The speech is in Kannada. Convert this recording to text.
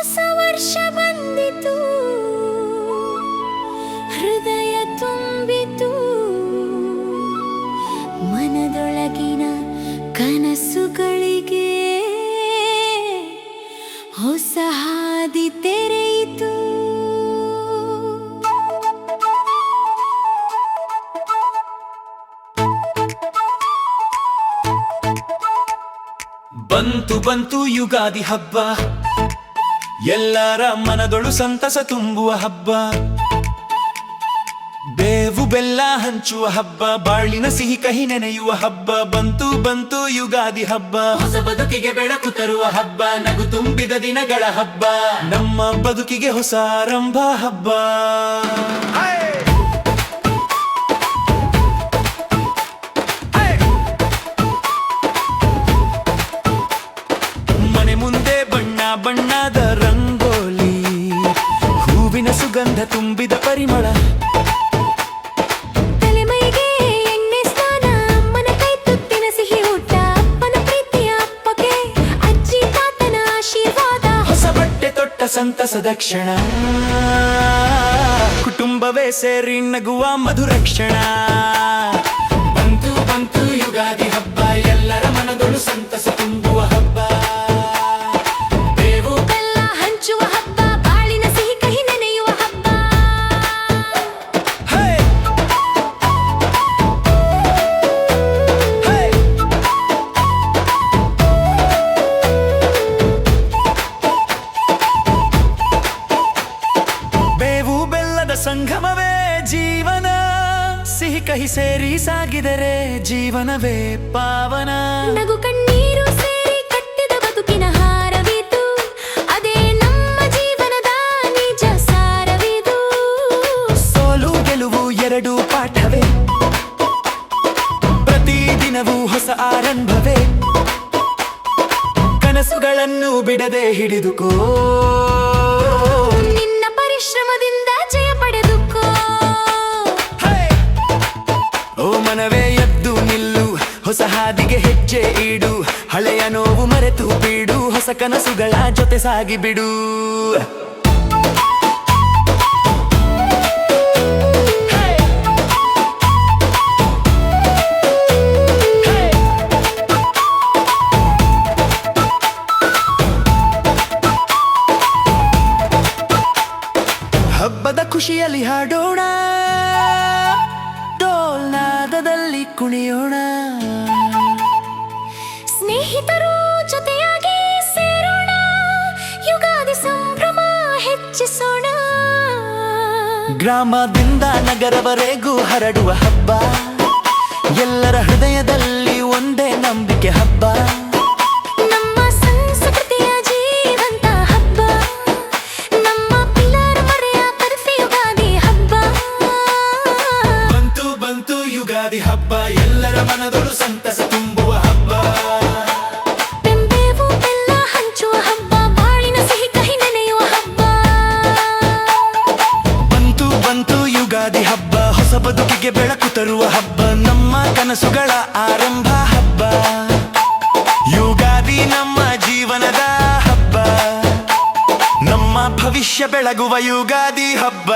ಹೊಸ ವರ್ಷ ಬಂದಿತು, ಹೃದಯ ತುಂಬಿತು, ಮನದೊಳಗಿನ ಕನಸುಗಳಿಗೆ ಹೊಸ ಹಾದಿ ತೆರೆಯಿತು. ಬಂತು ಬಂತು ಯುಗಾದಿ ಹಬ್ಬ, ಎಲ್ಲರ ಮನದೊಳು ಸಂತಸ ತುಂಬುವ ಹಬ್ಬ. ಬೇವು ಬೆಲ್ಲ ಹಂಚುವ ಹಬ್ಬ, ಬಾಳಿನ ಸಿಹಿ ಕಹಿ ನೆನೆಯುವ ಹಬ್ಬ. ಬಂತು ಬಂತು ಯುಗಾದಿ ಹಬ್ಬ, ಹೊಸ ಬದುಕಿಗೆ ಬೆಳಕು ತರುವ ಹಬ್ಬ, ನಗು ತುಂಬಿದ ದಿನಗಳ ಹಬ್ಬ, ನಮ್ಮ ಬದುಕಿಗೆ ಹೊಸ ಆರಂಭ ಹಬ್ಬ. ಮನೆ ಮುಂದೆ ಬಣ್ಣ ಬಣ್ಣದ ರಂಗೋಲಿ, ಹೂವಿನ ಸುಗಂಧ ತುಂಬಿದ ಪರಿಮಳ. ತಲೆಮೈಗೆ ಎಣ್ಣೆ ಸ್ನಾನ, ಅಮ್ಮನ ಕೈ ತುತ್ತಿನ ಸಿಹಿ ಊಟ, ಅಪ್ಪನ ಪ್ರೀತಿಯ ಅಪ್ಪಗೆ ಅಜ್ಜಿ ತಾತನ ಆಶೀರ್ವಾದ. ಹೊಸ ಬಟ್ಟೆ ತೊಟ್ಟ ಸಂತಸದ ಕ್ಷಣ, ಕುಟುಂಬವೇ ಸೇರಿ ನಗುವ ಮಧುರ ಕ್ಷಣ. ಬಂತು ಬಂತು ಯುಗಾದಿ ಹಬ್ಬ, ಎಲ್ಲರ ಮನದೊಳು ಸಂತಸ ತುಂಬುವ ಹಬ್ಬ. ಬೇವು ಬೆಲ್ಲ ಹಂಚುವ ಹಬ್ಬ, ಬಾಳಿನ ಸಿಹಿ ಕಹಿ ನೆನೆಯುವ ಹಬ್ಬ. ಹೇ ಹೇ ಬೇವು ಬೆಲ್ಲದ ಸಂಗಮವೇ ಜೀವನ, ಸಿಹಿ ಕಹಿ ಸೇರಿ ಸಾಗಿದರೆ ಜೀವನವೇ ಪಾವನ. ನಗು ಕಣ್ಣೀರು ಸೇರಿ ಕಟ್ಟಿದ ಬದುಕಿನ ಹಾರವಿದು, ಅದೇ ನಮ್ಮ ಜೀವನದ ನಿಜ ಸಾರವಿದು. ಸೋಲು ಗೆಲುವು ಎರಡು ಪಾಠವೇ, ಪ್ರತಿದಿನವೂ ಹೊಸ ಆರಂಭವೇ. ಕನಸುಗಳನ್ನು ಬಿಡದೆ ಹಿಡಿದುಕೋ, ನಿನ್ನ ಪರಿಶ್ರಮದಿಂದ ಜಯ ಪಡೆದುಕೋ. ಓ ಮನವೇ ಎದ್ದು ನಿಲ್ಲು, ಹೊಸ ಹಾದಿಗೆ ಹೆಜ್ಜೆ ಇಡು, ಹಳೆಯ ನೋವು ಮರೆತು ಬಿಡು, ಹೊಸ ಕನಸುಗಳ ಜೊತೆ ಸಾಗಿಬಿಡು. ಹಬ್ಬದ ಖುಷಿಯಲ್ಲಿ ಹಾಡೋಣ, ಡೋಲ್ನಾದದಲ್ಲಿ ಕುಣಿಯೋಣ. ಸ್ನೇಹಿತರು ಜೊತೆಯಾಗಿ ಸೇರೋಣ, ಯುಗಾದಿ ಸಂಭ್ರಮ ಹೆಚ್ಚಿಸೋಣ. ಗ್ರಾಮದಿಂದ ನಗರವರೆಗೂ ಹರಡುವ ಹಬ್ಬ, ಎಲ್ಲರ ಹೃದಯದಲ್ಲಿ ಒಂದೇ ನಂಬಿಕೆ ಹಬ್ಬ. ನಮ್ಮ ಸಂಸ್ಕೃತಿಯ ಜೀವಂತ ಹಬ್ಬ, ನಮ್ಮ ಪಿಲ್ಲರ ಮರೆಯ ಕರ್ಫಿ ಯುಗಾದಿ ಹಬ್ಬ. ಬಂತು ಬಂತು ಯುಗಾದಿ ಹಬ್ಬ, ಎಲ್ಲರ ಮನದೊಳು ಸಂತಸ ತುಂಬುವ ಹಬ್ಬ. ಬೇವು ಬೆಲ್ಲ ಹಂಚುವ ಹಬ್ಬ, ಬಾಳಿನ ಸಿಹಿ ಕಹಿ ನೆನೆಯುವ ಹಬ್ಬ. ಬಂತು ಬಂತು ಯುಗಾದಿ ಹಬ್ಬ, ಹೊಸ ಬದುಕಿಗೆ ಬೆಳಕು ತರುವ ಹಬ್ಬ, ನಮ್ಮ ಕನಸುಗಳ ಆರಂಭ ಹಬ್ಬ. ಯುಗಾದಿ ನಮ್ಮ ಜೀವನದ ಹಬ್ಬ, ನಮ್ಮ ಭವಿಷ್ಯ ಬೆಳಗುವ ಯುಗಾದಿ ಹಬ್ಬ.